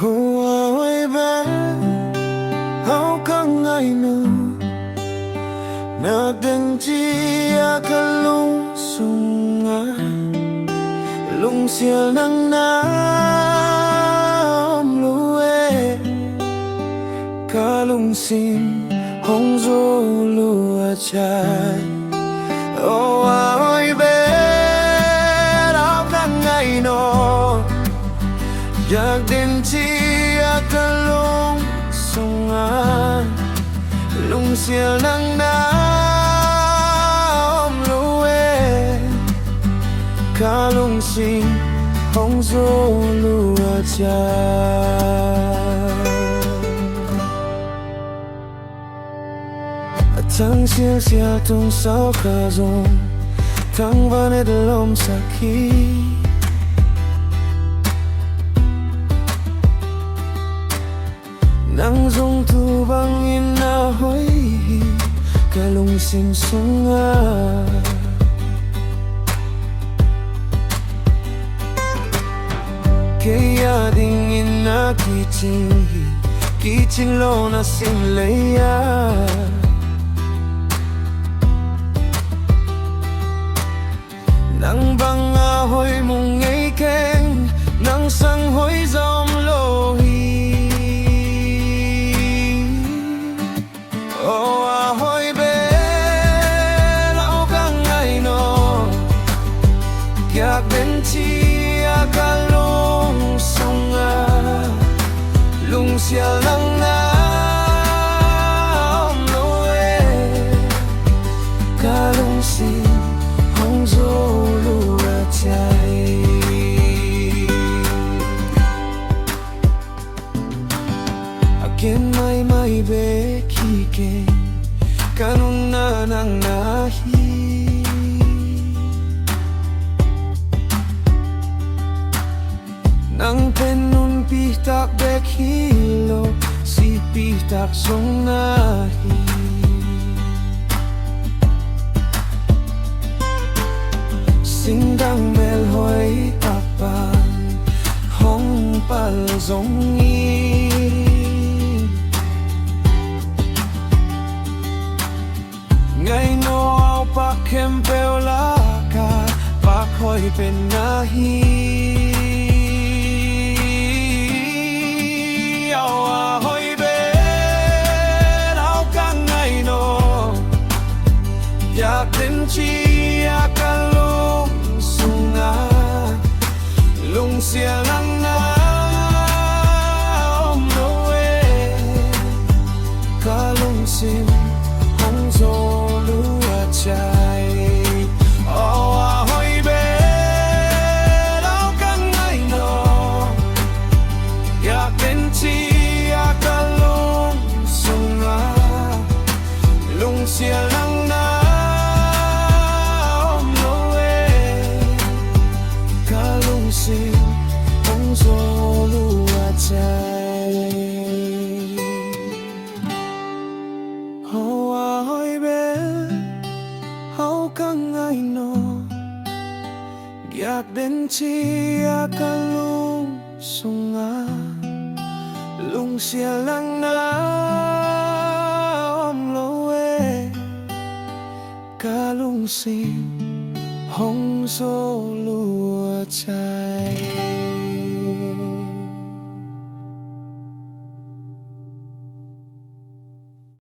Huawei bé hau căng ngày nu na đừng chi ka lung sunga lung sia nang nam lue ka lung sim hong zo lua chai oh huawei bé hau căng ngày noอยากเดินที่อยากกะลงส่งงานลุงเสียนังน้ำรู้เวข้าลุงสิงหงโซลูอาจารทั้งเสียตรงเสาคาซงทั้งวันในลมสักทีnang rong thu bang in na hoi ka lung sim sunga ke ya ding in na ki ching lo na sim le ya nang bang a hoi mong ngei keng nang sang hoi zom loอยากเป็นที่อยากกะลงส่งงานลุงเสียหลังน้ำลอยกะลงสิหงโซลูอาใจอาเกนไม่เบคีเกนกะนุนนานังนาฮีnang penun pihtak bek hilo si pihtak song nahi singdang mel hoi tapan hong pal zong i ngai no au pa kem peola ka pa hoi pen nahiอยากเดินที่อยากกะลงส่งงานลุงเสียหลังน้ำโนเวกะลงสิมหงโซลูอาใจอยากเป็นที่อยากกะลงส่งงานลุงเสียหลังน้ำหงโซลูอาใจฮาวาฮอยเบเฮากังไงโนอยากเดินที่อยากกะลุงส่งงานลุงเสียหลังน้ำโลเวกะลุงสิหงโซลูอาใจ